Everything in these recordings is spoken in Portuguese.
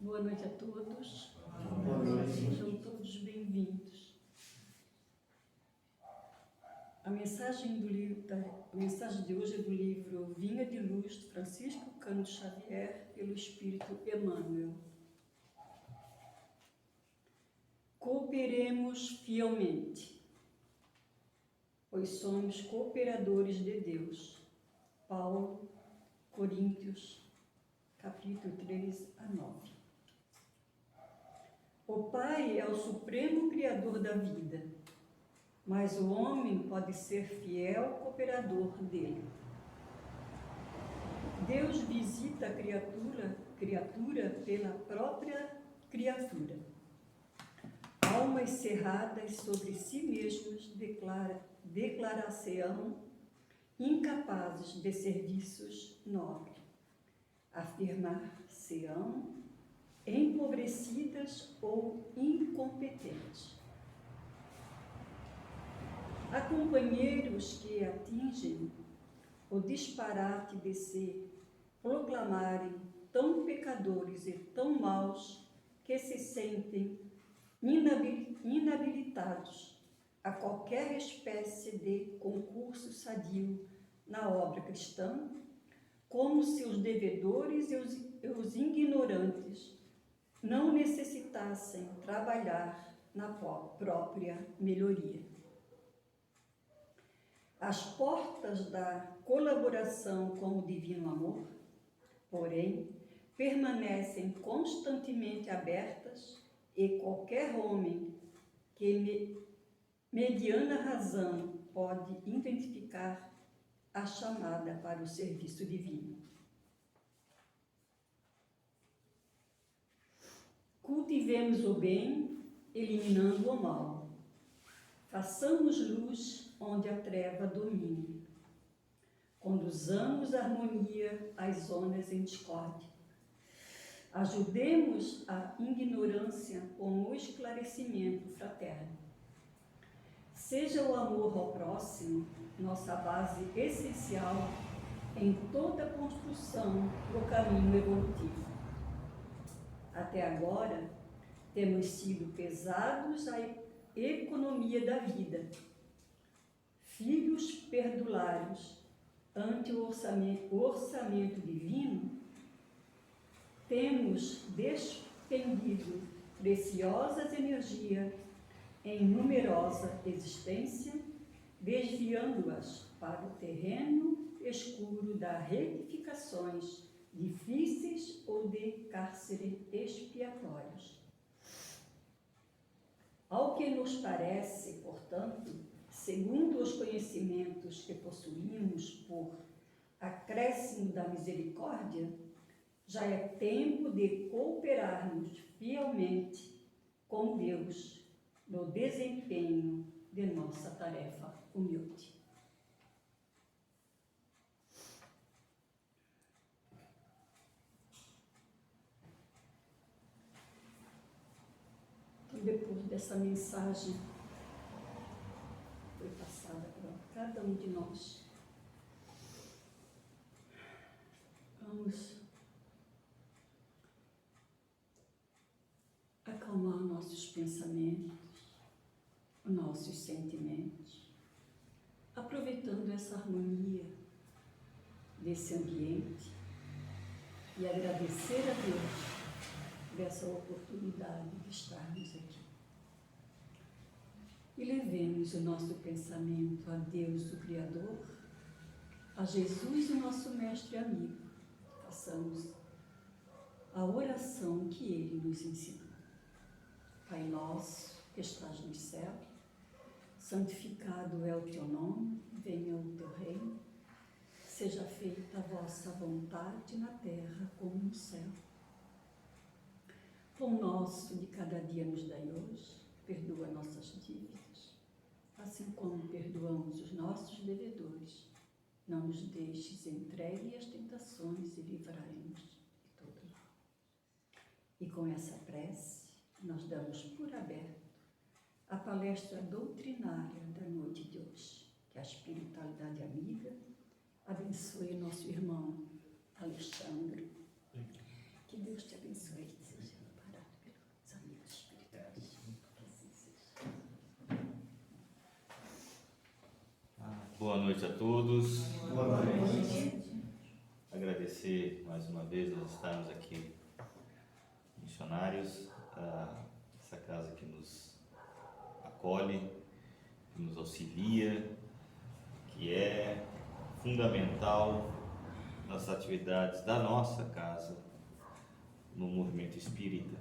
Boa noite a todos. Boa noite. Sejam todos bem-vindos. A mensagem de hoje é do livro Vinha de Luz, de Francisco Cândido Xavier, pelo Espírito Emmanuel. Cooperemos fielmente, pois somos cooperadores de Deus. Paulo, Coríntios, capítulo 3 a 9. O Pai é o supremo Criador da vida, mas o homem pode ser fiel cooperador dele. Deus visita a criatura pela própria criatura. Almas cerradas sobre si mesmos declarar-se-ão incapazes de serviços nobres. Afirmar-se-ão empobrecidas ou incompetentes. Há companheiros que atingem o disparate de se proclamarem tão pecadores e tão maus que se sentem inabilitados a qualquer espécie de concurso sadio na obra cristã, como se os devedores e os ignorantes não necessitassem trabalhar na própria melhoria. As portas da colaboração com o Divino Amor, porém, permanecem constantemente abertas e qualquer homem que, mediana razão, pode identificar a chamada para o serviço divino. Cultivemos o bem, eliminando o mal. Façamos luz onde a treva domine. Conduzamos a harmonia às zonas em discórdia. Ajudemos a ignorância com o esclarecimento fraterno. Seja o amor ao próximo nossa base essencial em toda a construção do caminho evolutivo. Até agora, temos sido pesados à economia da vida, filhos perdulários ante o orçamento divino, temos despendido preciosas energias em numerosa existência, desviando-as para o terreno escuro das retificações difíceis ou de cárceres expiatórios. Ao que nos parece, portanto, segundo os conhecimentos que possuímos por acréscimo da misericórdia, já é tempo de cooperarmos fielmente com Deus no desempenho de nossa tarefa humilde. Depois dessa mensagem foi passada por cada um de nós, vamos acalmar nossos pensamentos, nossos sentimentos, aproveitando essa harmonia desse ambiente e agradecer a Deus dessa oportunidade de estarmos aqui. E levemos o nosso pensamento a Deus, o Criador, a Jesus, o nosso mestre e amigo. Façamos a oração que Ele nos ensinou. Pai nosso, que estás no céu, santificado é o teu nome, venha o teu reino, seja feita a vossa vontade na terra como no céu. Pão nosso de cada dia nos dai hoje, perdoa nossas dívidas, assim como perdoamos os nossos devedores. Não nos deixes entregue às tentações e livrai-nos de todo mal. E com essa prece, nós damos por aberto a palestra doutrinária da noite de hoje. Que a espiritualidade amiga abençoe nosso irmão Alexandre. Que Deus te abençoe. noite a todos. Boa noite. Agradecer mais uma vez nós estarmos aqui, missionários, essa casa que nos acolhe, que nos auxilia, que é fundamental nas atividades da nossa casa no movimento espírita.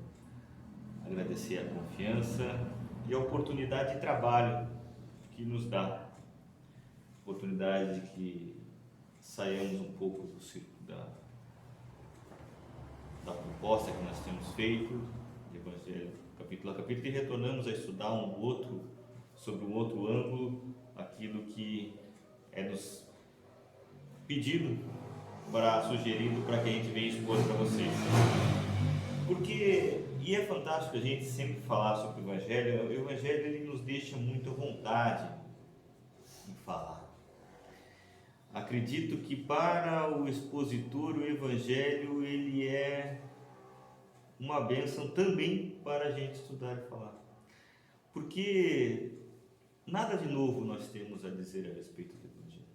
Agradecer a confiança e a oportunidade de trabalho que nos dá, oportunidade de que saiamos um pouco do círculo da proposta que nós temos feito, de Evangelho, capítulo a capítulo, e retornamos a estudar sobre um outro ângulo, aquilo que é nos pedido, sugerido para que a gente venha expor para vocês. Porque, e é fantástico a gente sempre falar sobre o Evangelho ele nos deixa muito à vontade em falar. Acredito que para o expositor o Evangelho ele é uma bênção também para a gente estudar e falar. Porque nada de novo nós temos a dizer a respeito do Evangelho.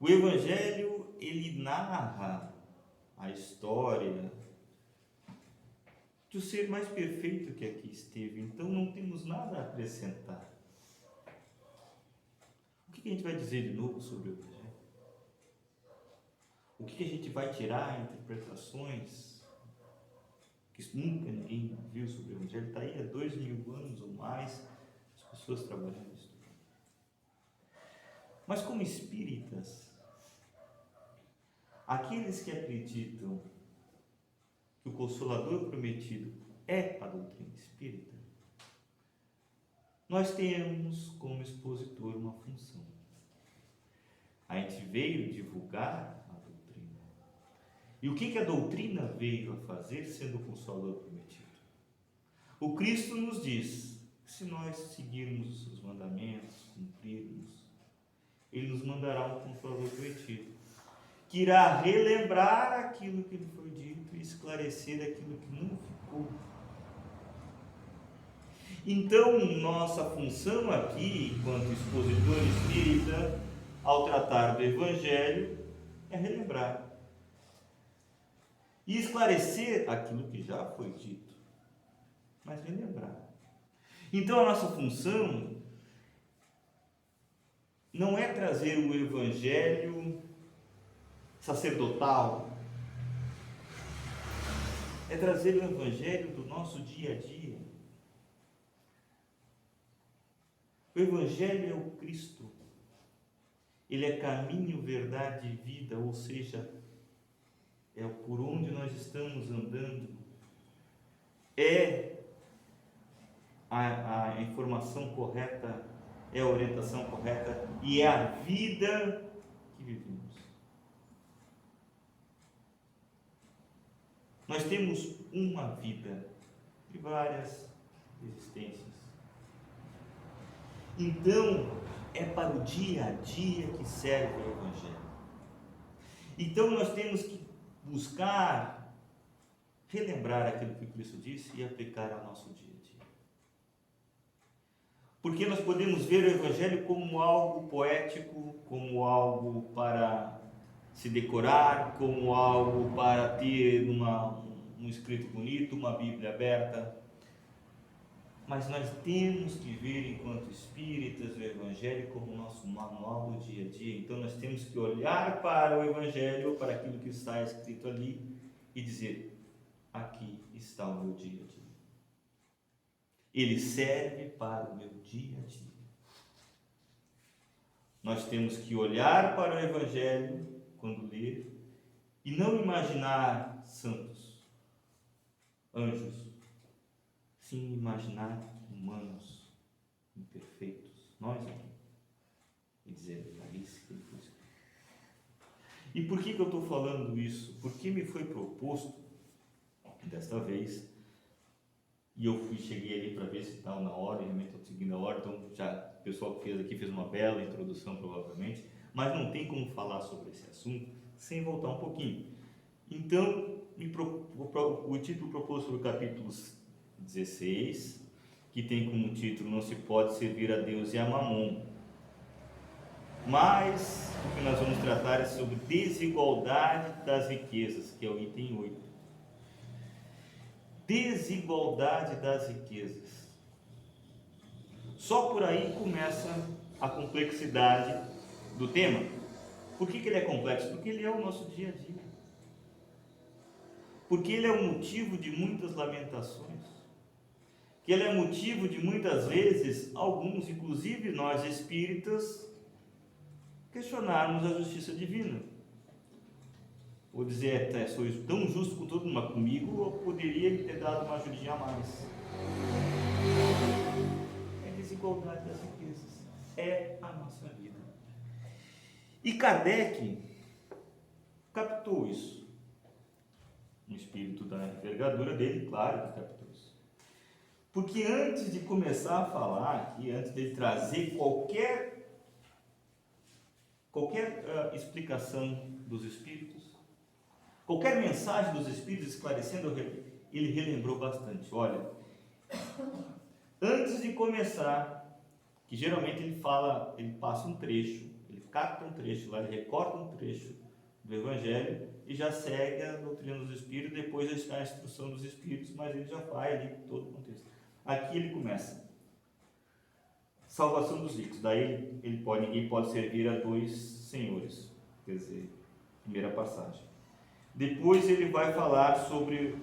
O Evangelho ele narra a história do ser mais perfeito que aqui esteve, então não temos nada a acrescentar. O que a gente vai dizer de novo sobre o Evangelho? O que a gente vai tirar interpretações que nunca ninguém viu sobre o Evangelho? Está aí há 2000 anos ou mais as pessoas trabalhando isso. Mas como espíritas, aqueles que acreditam que o Consolador prometido é a doutrina espírita, nós temos como expositor uma função. A gente veio divulgar a doutrina. E o que a doutrina veio a fazer sendo o Consolador prometido? O Cristo nos diz que se nós seguirmos os seus mandamentos, cumprirmos, Ele nos mandará um Consolador prometido, que irá relembrar aquilo que lhe foi dito e esclarecer aquilo que não ficou. Então, nossa função aqui, enquanto expositor espírita, ao tratar do Evangelho, é relembrar e esclarecer aquilo que já foi dito, mas relembrar. Então, a nossa função não é trazer o Evangelho sacerdotal, é trazer o Evangelho do nosso dia a dia. O Evangelho é o Cristo, ele é caminho, verdade e vida, ou seja, é por onde nós estamos andando, é a informação correta, é a orientação correta e é a vida que vivemos. Nós temos uma vida de várias existências. Então, é para o dia a dia que serve o Evangelho. Então, nós temos que buscar relembrar aquilo que Cristo disse e aplicar ao nosso dia a dia. Porque nós podemos ver o Evangelho como algo poético, como algo para se decorar, como algo para ter um escrito bonito, uma Bíblia aberta. Mas nós temos que ver, enquanto espíritas, o Evangelho como nosso manual do dia a dia. Então nós temos que olhar para o Evangelho, para aquilo que está escrito ali e dizer: aqui está o meu dia a dia. Ele serve para o meu dia a dia. Nós temos que olhar para o Evangelho quando ler e não imaginar santos, anjos, sim imaginar humanos imperfeitos, nós aqui, e dizer: é isso que ele foi escrito. E por que eu estou falando isso? Porque me foi proposto desta vez, e eu cheguei ali para ver se estava na hora, e realmente estou seguindo a hora, então já o pessoal que fez aqui fez uma bela introdução provavelmente, mas não tem como falar sobre esse assunto sem voltar um pouquinho. Então, o título proposto para o capítulo 16 que tem como título Não se pode servir a Deus e a Mamon. Mas o que nós vamos tratar é sobre desigualdade das riquezas, que é o item 8. Desigualdade das riquezas. Só por aí começa a complexidade do tema. Por que ele é complexo? Porque ele é o nosso dia a dia. Porque ele é o motivo de muitas lamentações. Que ele é motivo de muitas vezes, alguns, inclusive nós espíritas, questionarmos a justiça divina. Ou dizer, sou tão justo com todo mundo, mas comigo eu poderia lhe ter dado uma ajudinha a mais. É desigualdade das riquezas. É a nossa vida. E Kardec captou isso. No espírito da envergadura dele, claro que captou isso. Porque antes de começar a falar aqui, antes de trazer qualquer explicação dos Espíritos, qualquer mensagem dos Espíritos esclarecendo, ele relembrou bastante. Olha, antes de começar, que geralmente ele passa um trecho, ele capta um trecho lá, ele recorta um trecho do Evangelho e já segue a doutrina dos Espíritos, depois a instrução dos Espíritos, mas ele já vai ali todo o contexto. Aqui ele começa. Salvação dos ricos. Daí ninguém pode servir a dois senhores. Quer dizer, primeira passagem. Depois ele vai falar sobre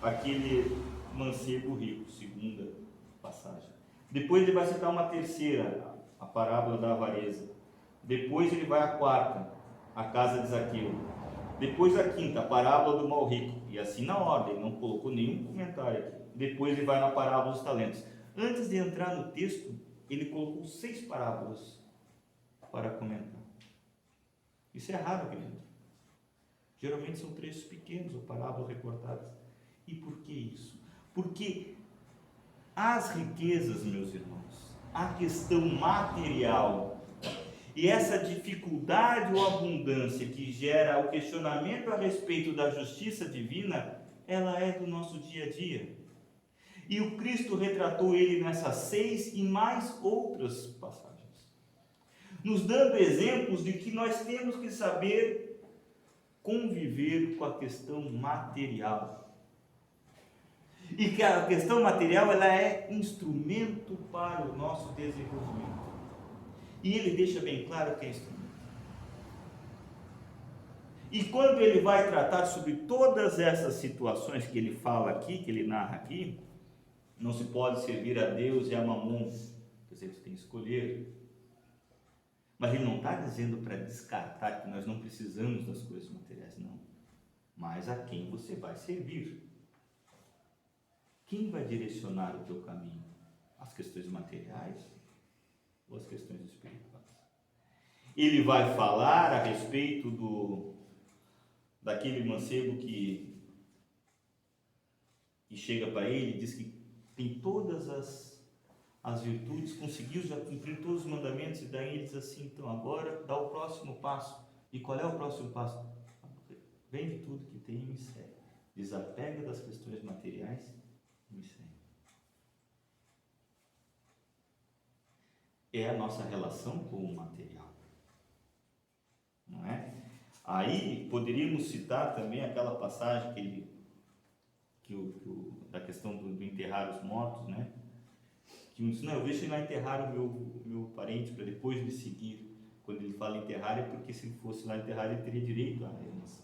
aquele mancebo rico, segunda passagem. Depois ele vai citar uma terceira, a parábola da avareza. Depois ele vai à quarta, a casa de Zaqueu. Depois a quinta, a parábola do mal rico. E assim na ordem, ele não colocou nenhum comentário aqui. Depois ele vai na parábola dos talentos. Antes de entrar no texto, ele colocou 6 parábolas para comentar. Isso é raro aqui dentro. Geralmente são trechos pequenos ou parábolas recortadas. E por que isso? Porque as riquezas, meus irmãos, a questão material e essa dificuldade ou abundância que gera o questionamento a respeito da justiça divina, ela é do nosso dia a dia. E o Cristo retratou ele nessas 6 e mais outras passagens, nos dando exemplos de que nós temos que saber conviver com a questão material. E que a questão material ela é instrumento para o nosso desenvolvimento. E ele deixa bem claro que é instrumento. E quando ele vai tratar sobre todas essas situações que ele fala aqui, que ele narra aqui, não se pode servir a Deus e a Mamon, quer dizer, você tem que escolher. Mas ele não está dizendo para descartar que nós não precisamos das coisas materiais, não. Mas a quem você vai servir? Quem vai direcionar o teu caminho? As questões materiais ou as questões espirituais? Ele vai falar a respeito daquele mancebo que chega para ele e diz que tem todas as virtudes, conseguiu já cumprir todos os mandamentos, e daí ele diz assim, então agora dá o próximo passo. E qual é o próximo passo? Vende tudo que tem e me segue. Desapega das questões materiais e me segue. É a nossa relação com o material, não é? Aí poderíamos citar também aquela passagem da questão do enterrar os mortos, né? Que um diz, não, eu deixo ele lá enterrar o meu parente para depois me seguir. Quando ele fala enterrar é porque se ele fosse lá enterrar ele teria direito à herança.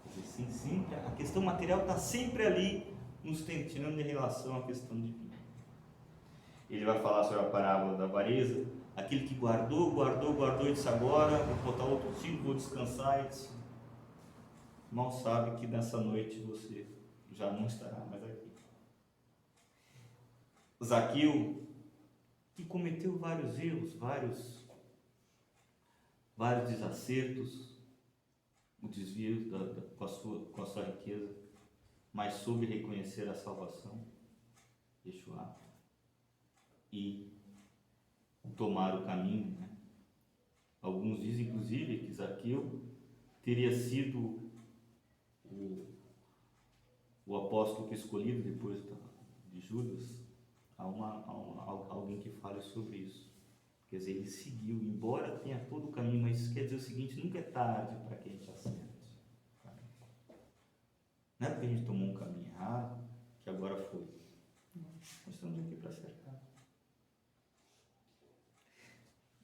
Quer dizer, sempre, a questão material está sempre ali nos tentando em relação à questão divina. Ele vai falar sobre a parábola da avareza, aquele que guardou e disse agora vou botar outro ciclo, vou descansar, e disse, mal sabe que nessa noite você já não estará mais aqui. Zaqueu, que cometeu vários erros, vários desacertos, o desvio com a sua riqueza, mas soube reconhecer a salvação, Yeshua, e tomar o caminho, né? Alguns dizem, inclusive, que Zaqueu teria sido o apóstolo que escolhido depois de Judas, alguém que fale sobre isso. Quer dizer, ele seguiu, embora tenha todo o caminho, mas isso quer dizer o seguinte: nunca é tarde para que a gente acerte. Não é porque a gente tomou um caminho errado que agora foi. Nós estamos aqui para acertar.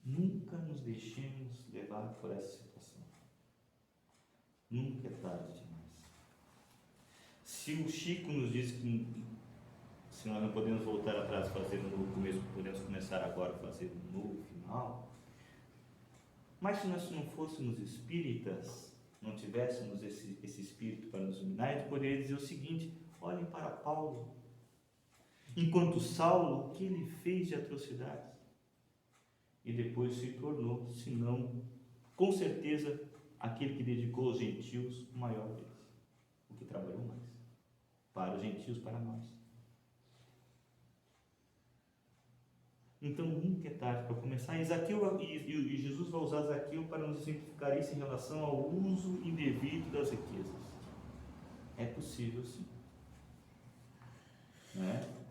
Nunca nos deixemos levar por essa situação. Nunca é tarde demais. Se o Chico nos diz que se nós não podemos voltar atrás e fazer um novo começo, podemos começar agora a fazer um novo final. Mas se nós não fôssemos espíritas, não tivéssemos esse espírito para nos iluminar, a gente poderia dizer o seguinte: olhem para Paulo. Enquanto Saulo, o que ele fez de atrocidades? E depois se tornou, se não, com certeza, aquele que dedicou aos gentios o maior deles, o que trabalhou mais, para os gentios, para nós. Então nunca é tarde para começar. E Jesus vai usar Zaqueu para nos exemplificar isso em relação ao uso indevido das riquezas. É possível, sim. Não é?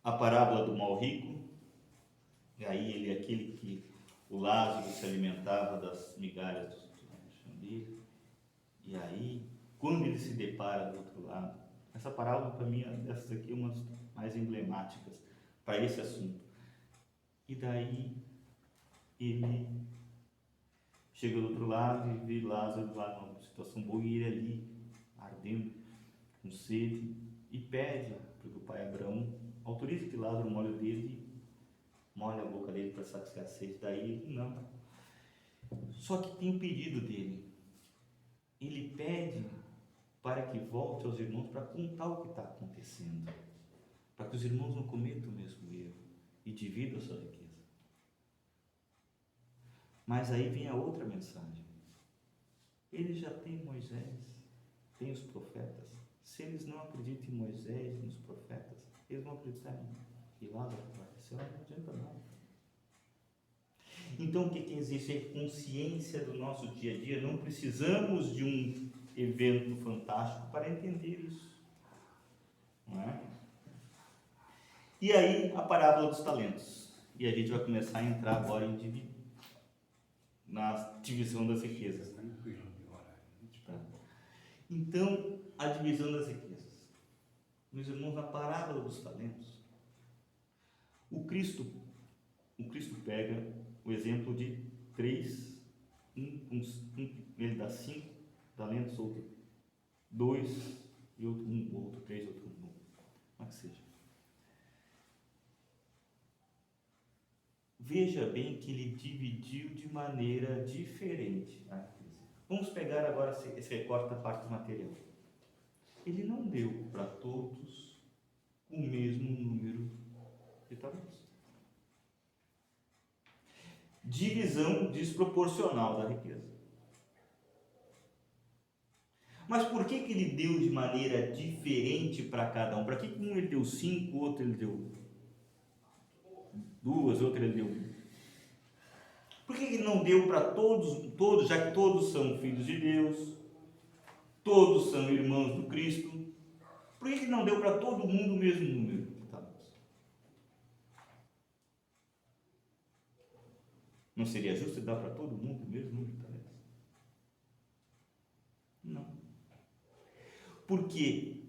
A parábola do mal rico, e aí ele é aquele que o Lázaro se alimentava das migalhas do chão dele, e aí, quando ele se depara do outro lado, essa parábola para mim, essas aqui é uma das mais emblemáticas para esse assunto. E daí ele chega do outro lado e vê Lázaro lá numa situação boa, e ele ali ardendo com sede, e pede para que o pai Abraão autorize que Lázaro molhe o dedo e molhe a boca dele para saciar a sede. Daí ele não. Só que tem um pedido dele. Ele pede para que volte aos irmãos para contar o que está acontecendo, para que os irmãos não cometam o mesmo erro e dividam a sua riqueza. Mas aí vem a outra mensagem. Ele já tem Moisés, tem os profetas. Se eles não acreditam em Moisés e nos profetas, eles vão acreditar em Lázaro. Isso não adianta nada. Então o que existe é consciência do nosso dia a dia. Não precisamos de um evento fantástico para entender isso, não é? E aí a parábola dos talentos, e a gente vai começar a entrar agora na divisão das riquezas. Tá? Então, a divisão das riquezas, meus irmãos, na parábola dos talentos, o Cristo pega o exemplo de 3, ele dá 5 talentos, outro 2, e outro 1, outro 3, outro 1, como que seja. Veja bem que ele dividiu de maneira diferente a riqueza. Vamos pegar agora esse recorte da parte material. Ele não deu para todos o mesmo número de talentos. Divisão desproporcional da riqueza. Mas por que ele deu de maneira diferente para cada um? Para que um ele deu 5, outro ele deu 2, outro ele deu 1? Por que ele não deu para todos, já que todos são filhos de Deus, todos são irmãos do Cristo? Por que ele não deu para todo mundo o mesmo número de talentos? Não seria justo dar para todo mundo o mesmo número de talentos? Não. Porque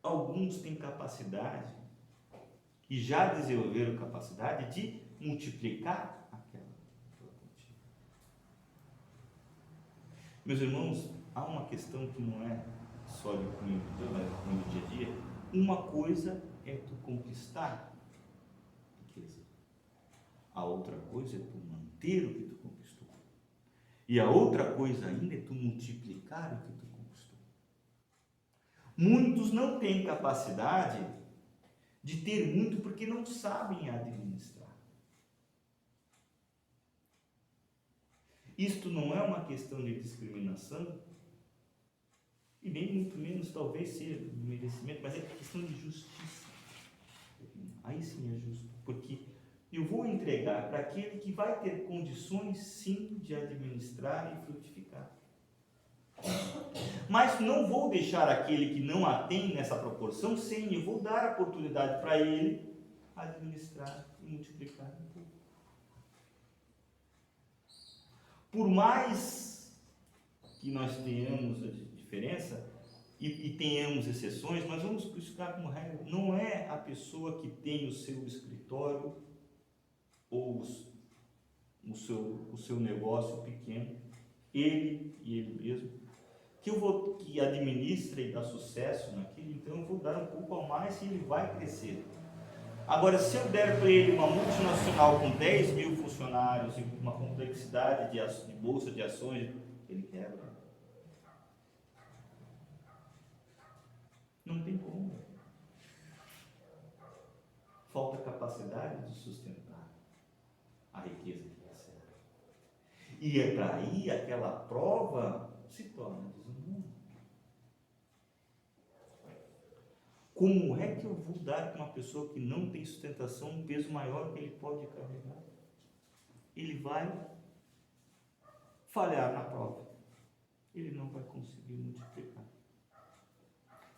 alguns têm capacidade, e já desenvolveram capacidade de multiplicar aquela quantia. Meus irmãos, há uma questão que não é só de cunho do dia a dia. Uma coisa é tu conquistar riqueza. A outra coisa é tu manter o que tu conquistou. E a outra coisa ainda é tu multiplicar o que tu conquistou. Muitos não têm capacidade de ter muito porque não sabem administrar. Isto não é uma questão de discriminação, e nem muito menos talvez seja merecimento, mas é questão de justiça. Aí sim é justo, porque eu vou entregar para aquele que vai ter condições sim de administrar e frutificar. Mas não vou deixar aquele que não a tem nessa proporção sem, eu vou dar a oportunidade para ele administrar e multiplicar um pouco. Por mais que nós tenhamos a diferença e tenhamos exceções, nós vamos buscar como regra, não é a pessoa que tem o seu escritório ou o seu negócio pequeno, ele e ele mesmo, que administra e dá sucesso naquilo, então eu vou dar um pouco a mais e ele vai crescer. Agora, se eu der para ele uma multinacional com 10 mil funcionários e uma complexidade de bolsa de ações, ele quebra. Não tem como. Falta capacidade de sustentar a riqueza que recebe. E é para aí aquela prova se torna desumana. Como é que eu vou dar para uma pessoa que não tem sustentação um peso maior que ele pode carregar? Ele vai falhar na prova. Ele não vai conseguir multiplicar.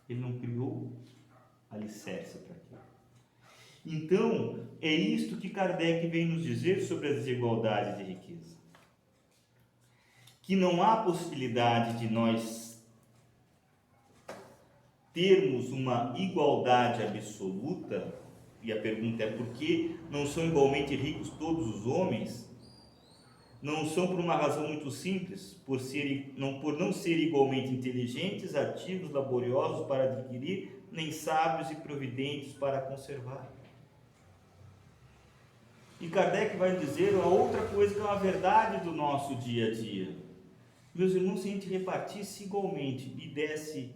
Ele não criou alicerce para aquilo. Então, é isto que Kardec vem nos dizer sobre a desigualdade de riqueza. Que não há possibilidade de nós termos uma igualdade absoluta, e a pergunta é por que não são igualmente ricos todos os homens? Não são por uma razão muito simples, por não ser igualmente inteligentes, ativos, laboriosos para adquirir, nem sábios e providentes para conservar. E Kardec vai dizer a outra coisa que é uma verdade do nosso dia a dia. Meus irmãos, se a gente repartisse igualmente e desse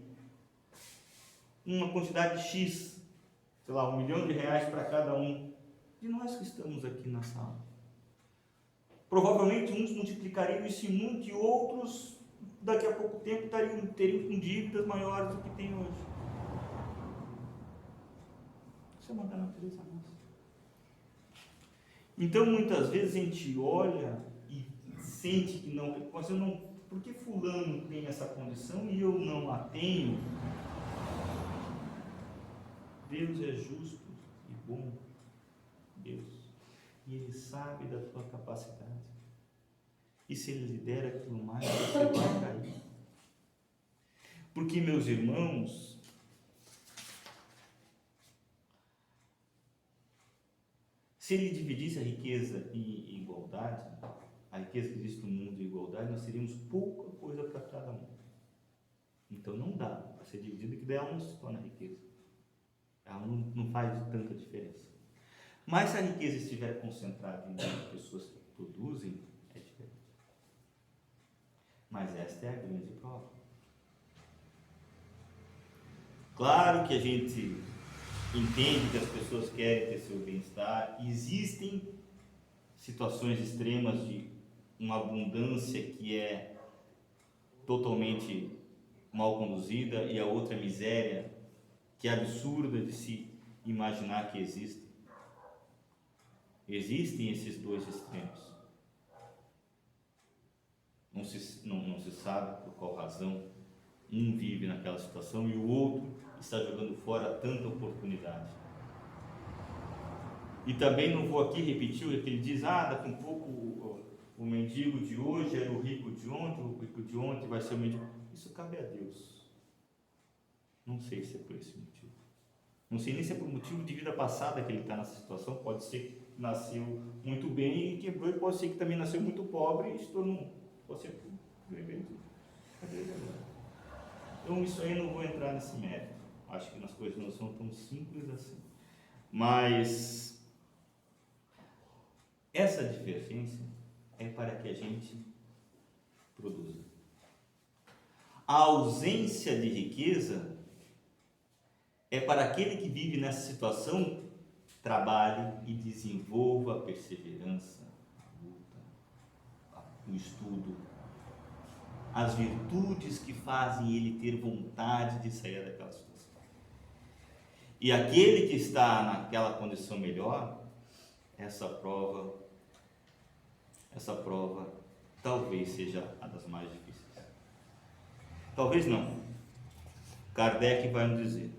uma quantidade X, sei lá, R$1 milhão para cada um de nós que estamos aqui na sala, provavelmente uns multiplicariam isso em muito e outros daqui a pouco tempo teriam com dívidas maiores do que tem hoje. Isso é uma da natureza nossa. Então muitas vezes a gente olha e sente que não, por que fulano tem essa condição e eu não a tenho? Deus é justo e bom, Deus, e Ele sabe da tua capacidade. E se Ele lhe der aquilo mais, você vai cair. Porque, meus irmãos, se Ele dividisse a riqueza em igualdade, a riqueza que existe no mundo em igualdade, nós teríamos pouca coisa para cada um. Então não dá para ser dividido, que daí ela não se torna riqueza. Ela não faz tanta diferença. Mas se a riqueza estiver concentrada em muitas pessoas que produzem, é diferente. Mas esta é a grande prova. Claro que a gente entende que as pessoas querem ter seu bem-estar. Existem situações extremas de uma abundância que é totalmente mal conduzida e a outra miséria que é absurda de se imaginar que existe. Existem esses dois extremos. Não se sabe por qual razão um vive naquela situação e o outro está jogando fora tanta oportunidade. E também não vou aqui repetir o que ele diz, daqui um pouco o mendigo de hoje era o rico de ontem, o rico de ontem vai ser o mendigo. Isso cabe a Deus. Não sei se é por esse motivo. Não sei nem se é por motivo de vida passada que ele está nessa situação. Pode ser que nasceu muito bem e quebrou, e pode ser que também nasceu muito pobre e se tornou. Pode ser por evento. Então, isso aí eu não vou entrar nesse mérito. Acho que as coisas não são tão simples assim. Mas essa divergência é para que a gente produza. A ausência de riqueza é para aquele que vive nessa situação, trabalhe e desenvolva a perseverança, a luta, o estudo, as virtudes que fazem ele ter vontade de sair daquela situação. E aquele que está naquela condição melhor, essa prova talvez seja a das mais difíceis. Talvez não. Kardec vai nos dizer.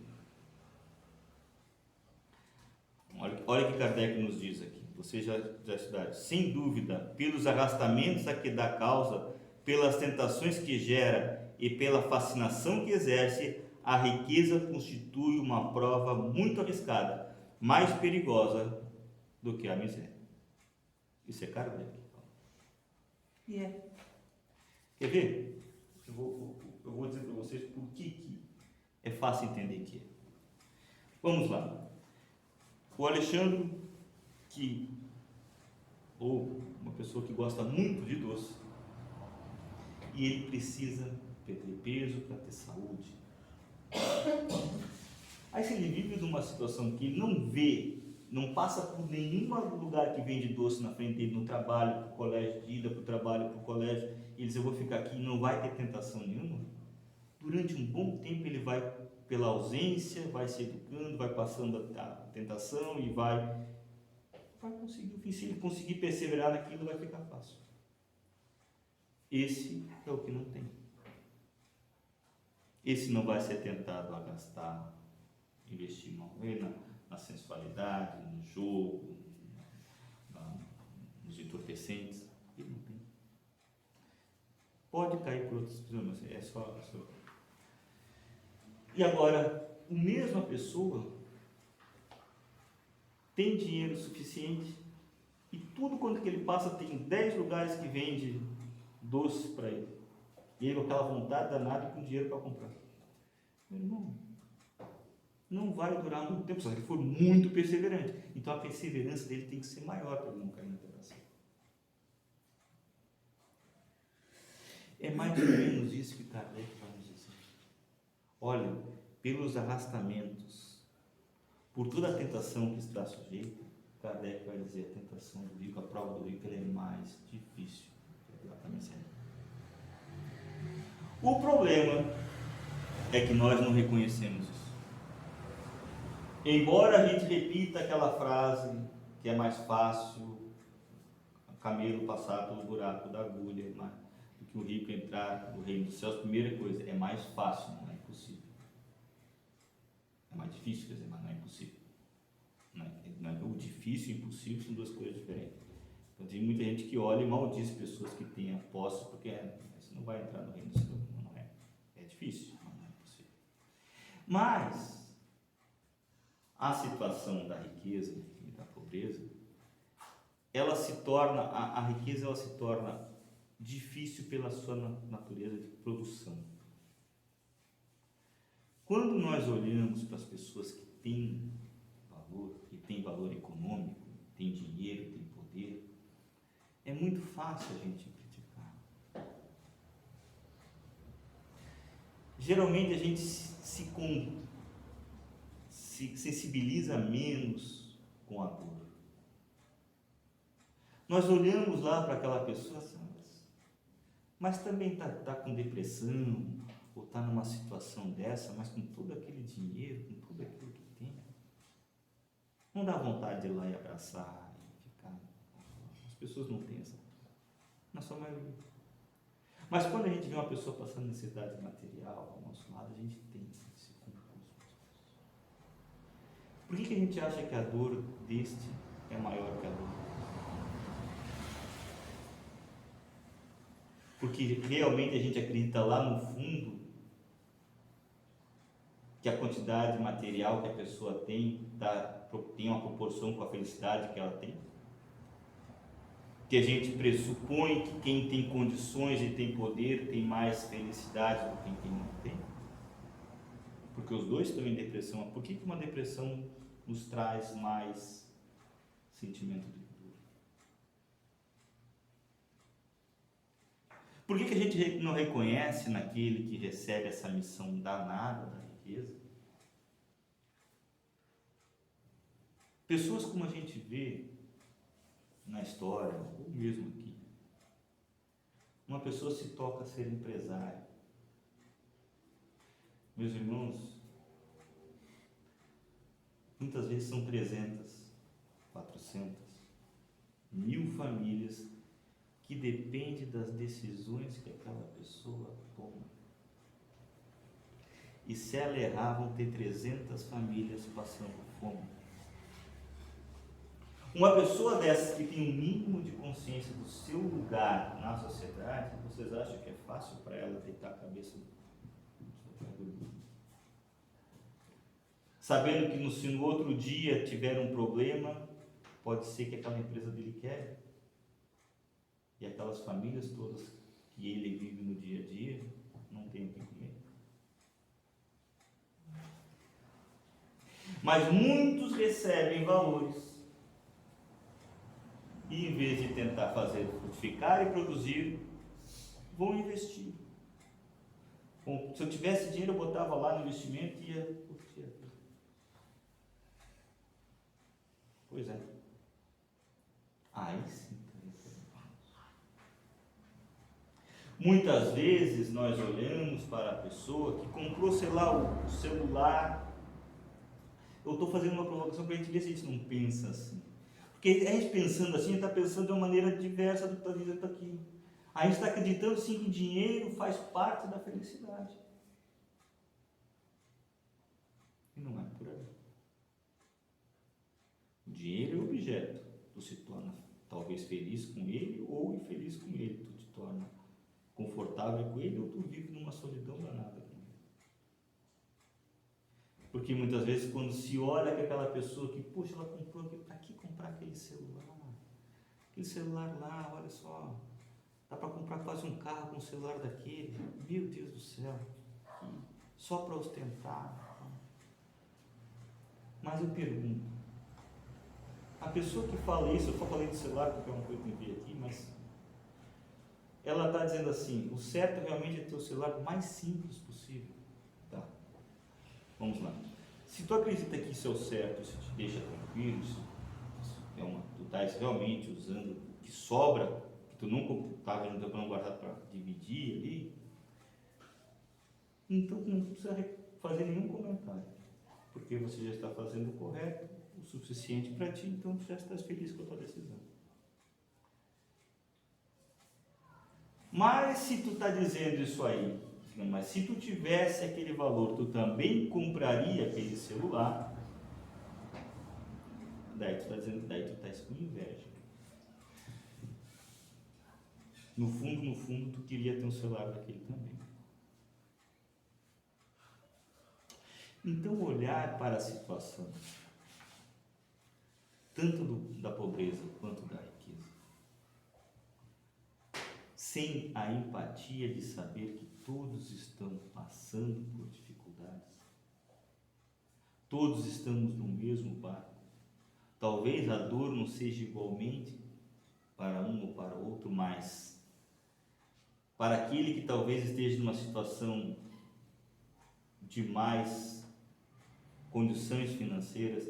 Olha o que Kardec nos diz aqui. Vocês já estudaram. Sem dúvida, pelos arrastamentos a que dá causa, pelas tentações que gera e pela fascinação que exerce, a riqueza constitui uma prova muito arriscada, mais perigosa do que a miséria. Isso é Kardec. E é. Quer ver? Eu vou dizer para vocês por que é fácil entender que é. Vamos lá. O Alexandre, ou uma pessoa que gosta muito de doce, e ele precisa perder peso para ter saúde. Aí se ele vive numa situação que ele não vê, não passa por nenhum lugar que vende doce na frente dele, no trabalho, para o colégio, de ida para o trabalho, para o colégio, e ele diz, eu vou ficar aqui e não vai ter tentação nenhuma, durante um bom tempo ele vai, pela ausência, vai se educando, vai passando a tentação e vai conseguir, se ele conseguir perseverar naquilo, vai ficar fácil. Esse é o que não tem. Esse não vai ser tentado a gastar, investir mal na sensualidade, no jogo, nos entorpecentes. Ele não tem. Pode cair por outros problemas, é só. E agora, a mesma pessoa tem dinheiro suficiente e tudo quanto que ele passa, tem 10 lugares que vende doce para ele. E ele com aquela vontade danada e com dinheiro para comprar. Meu irmão, não vai durar muito tempo, se ele for muito perseverante. Então a perseverança dele tem que ser maior para ele não cair na tentação. É mais ou menos isso que Kardec vai nos dizer. Olha, pelos arrastamentos, por toda a tentação que está sujeita, Kardec vai dizer a tentação do rico, a prova do rico, ela é mais difícil. O problema é que nós não reconhecemos isso. Embora a gente repita aquela frase que é mais fácil camelo passar pelo buraco da agulha do que o rico entrar no reino dos céus, primeira coisa, é mais fácil, não é impossível. É mais difícil, quer dizer, mas não é impossível. O difícil e o impossível são duas coisas diferentes. Então tem muita gente que olha e maldiz pessoas que têm a posse, porque você não vai entrar no reino dos céus. Não é. É difícil, mas não é impossível. Mas a situação da riqueza e da pobreza, ela se torna, a riqueza ela se torna difícil pela sua natureza de produção. Quando nós olhamos para as pessoas que têm valor econômico, têm dinheiro, têm poder, é muito fácil a gente criticar. Geralmente a gente se sensibiliza menos com a dor. Nós olhamos lá para aquela pessoa, mas também está com depressão, ou está numa situação dessa, mas com todo aquele dinheiro, com tudo aquilo que tem. Não dá vontade de ir lá e abraçar e ficar. As pessoas não têm essa. Na sua maioria. Mas quando a gente vê uma pessoa passando necessidade material ao nosso lado, a gente tem esse concurso. Por que a gente acha que a dor deste é maior que a dor? Porque realmente a gente acredita lá no fundo que a quantidade material que a pessoa tem uma proporção com a felicidade que ela tem. Que a gente pressupõe que quem tem condições e tem poder tem mais felicidade do que quem não tem. Porque os dois estão em depressão. Por que uma depressão nos traz mais sentimento de dor? Por que a gente não reconhece naquele que recebe essa missão danada da riqueza? Pessoas como a gente vê na história, ou mesmo aqui, uma pessoa se toca a ser empresário. Meus irmãos, muitas vezes são 300, 400, 1000 famílias que dependem das decisões que aquela pessoa toma. e se ela errar vão ter 300 famílias passando fome. Uma pessoa dessa que tem um mínimo de consciência do seu lugar na sociedade, vocês acham que é fácil para ela deitar a cabeça no sabendo que se no outro dia tiver um problema, pode ser que aquela empresa dele quebre e aquelas famílias todas que ele vive no dia a dia não tem o que comer. Mas muitos recebem valores e, em vez de tentar fazer frutificar e produzir, vão investir. Bom, se eu tivesse dinheiro, eu botava lá no investimento e ia curtir a vida. Pois é. Aí sim. Muitas vezes nós olhamos para a pessoa que comprou, sei lá, o celular. Eu estou fazendo uma provocação para a gente ver se a gente não pensa assim. Porque a gente pensando assim, a gente está pensando de uma maneira diversa do que está dizendo aqui. A gente está acreditando sim que dinheiro faz parte da felicidade. E não é por aí. O dinheiro é o objeto. Tu se torna talvez feliz com ele ou infeliz com ele. Tu te torna confortável com ele ou tu vive numa solidão danada com ele. Porque muitas vezes quando se olha que aquela pessoa que, poxa, ela comprou, para que comprar aquele celular? Aquele celular lá, olha só, dá para comprar quase um carro com um celular daquele. Meu Deus do céu, só para ostentar. Mas eu pergunto, a pessoa que fala isso, eu só falei de celular porque é uma coisa que eu vi aqui, mas ela está dizendo assim, o certo realmente é ter o celular mais simples possível. Tá, vamos lá. Se tu acredita que isso é o certo, isso te deixa tranquilo, tu estás realmente usando o que sobra, que tu nunca estava juntando para não guardar para dividir ali, então não precisa fazer nenhum comentário, porque você já está fazendo o correto, o suficiente para ti, então tu já estás feliz com a tua decisão. Mas se tu está dizendo isso aí, mas se tu tivesse aquele valor, tu também compraria aquele celular, daí tu está dizendo, daí tu estás com inveja. No fundo, tu queria ter um celular daquele também. Então, olhar para a situação, tanto da pobreza quanto da riqueza, sem a empatia de saber que todos estão passando por dificuldades, todos estamos no mesmo barco. Talvez a dor não seja igualmente para um ou para outro, mas para aquele que talvez esteja numa situação de mais condições financeiras,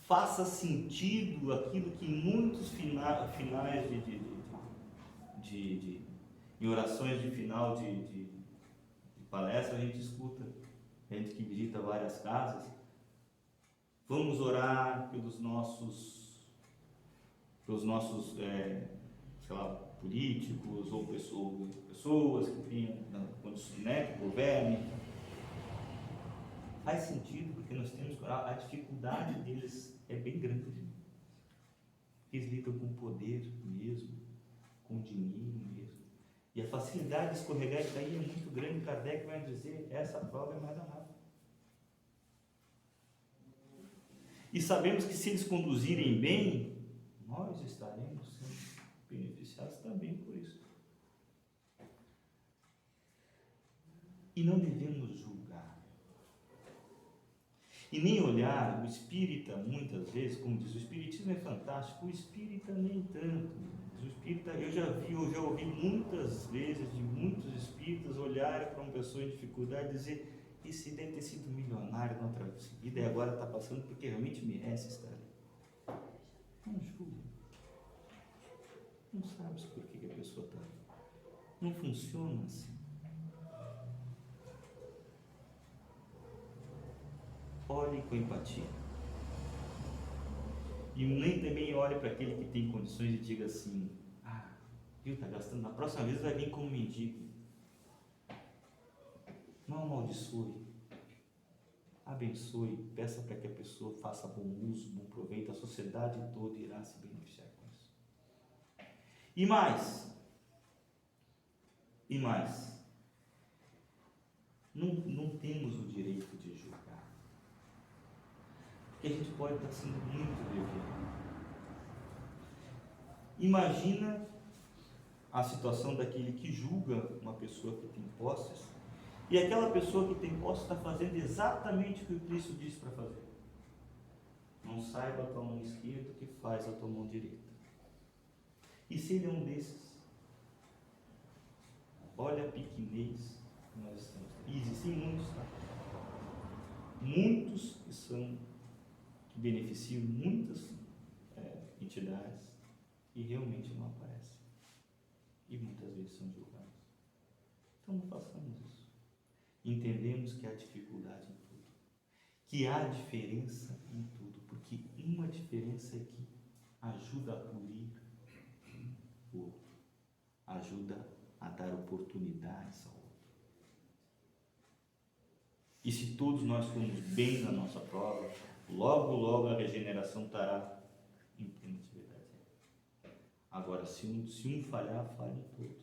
faça sentido aquilo que em muitos finais em orações de final de palestra a gente escuta, a gente que visita várias casas, vamos orar pelos nossos sei lá, políticos ou pessoas que tenham condições, né, que governem. Faz sentido, porque nós temos que orar, a dificuldade deles é bem grande. Eles lidam com poder mesmo, com dinheiro mesmo. E a facilidade de escorregar isso aí é muito grande. Kardec vai dizer, essa prova é mais danada. E sabemos que se eles conduzirem bem, nós estaremos sendo beneficiados também por isso. E não devemos julgar. E nem olhar o espírita, muitas vezes, como diz, o espiritismo é fantástico, o espírita nem tanto. O espírita, eu já ouvi muitas vezes de muitos espíritas olharem para uma pessoa em dificuldade e dizer, esse deve ter sido milionário na outra vida e agora está passando porque realmente merece estar ali. Não julga. Não sabes por que a pessoa está ali. Não funciona assim. Olhe com empatia. E nem também olhe para aquele que tem condições e diga assim, viu, está gastando, na próxima vez vai vir como mendigo. Não amaldiçoe. Abençoe, peça para que a pessoa faça bom uso, bom proveito, a sociedade toda irá se beneficiar com isso. E mais, não temos o direito de julgar, porque a gente pode estar sendo muito leviano. Imagina a situação daquele que julga uma pessoa que tem posses, e aquela pessoa que tem posse está fazendo exatamente o que o Cristo disse para fazer. Não saiba a tua mão esquerda o que faz a tua mão direita. E se ele é um desses? Olha a pequenez que nós estamos. E existem muitos, tá? Muitos que beneficiam muitas entidades e realmente não aparecem. E muitas vezes são julgados. Então não façamos isso. Entendemos que há dificuldade em tudo, que há diferença em tudo, porque uma diferença é que ajuda a polir o outro, ajuda a dar oportunidades ao outro. E se todos nós formos bem na nossa prova, logo a regeneração estará em plena atividade. Agora, se um falhar, falhem todos.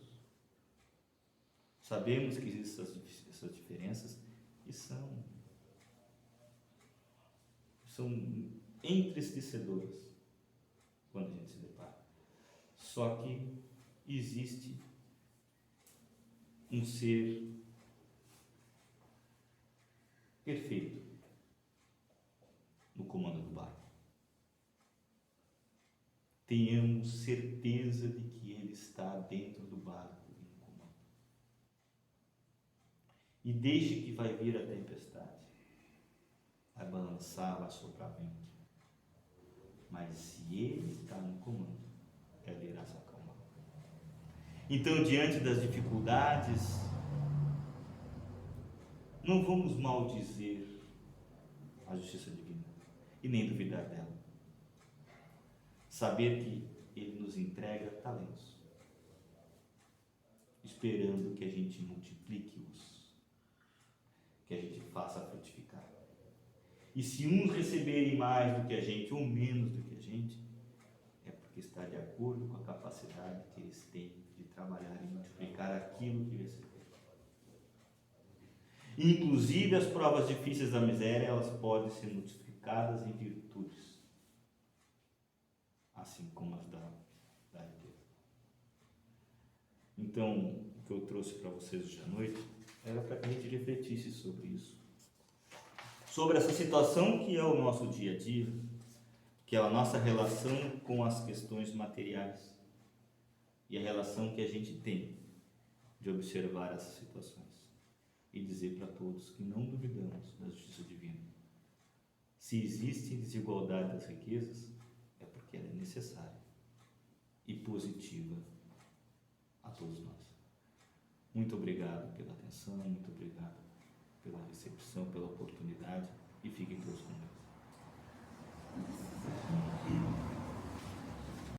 Sabemos que existem essas diferenças e são entristecedoras quando a gente se depara. Só que existe um ser perfeito no comando do barco. Tenhamos certeza de que Ele está dentro do barco e no comando. E deixe que vai vir a tempestade. Vai balançar, vai soprar vento. Mas se Ele está no comando, ela irá se acalmar. Então, diante das dificuldades, não vamos maldizer a justiça divina e nem duvidar dela. Saber que Ele nos entrega talentos, esperando que a gente multiplique-os, que a gente faça frutificar. E se uns receberem mais do que a gente ou menos do que a gente, é porque está de acordo com a capacidade que eles têm de trabalhar e multiplicar aquilo que receberam. Inclusive as provas difíceis da miséria, elas podem ser multiplicadas em virtudes, assim como as da riqueza. Então, o que eu trouxe para vocês hoje à noite era para que a gente refletisse sobre isso, sobre essa situação que é o nosso dia a dia, que é a nossa relação com as questões materiais e a relação que a gente tem de observar essas situações e dizer para todos que não duvidamos da justiça divina. Se existe desigualdade das riquezas, é porque ela é necessária e positiva a todos nós. Muito obrigado pela atenção, muito obrigado pela recepção, pela oportunidade, e fiquem todos com Deus.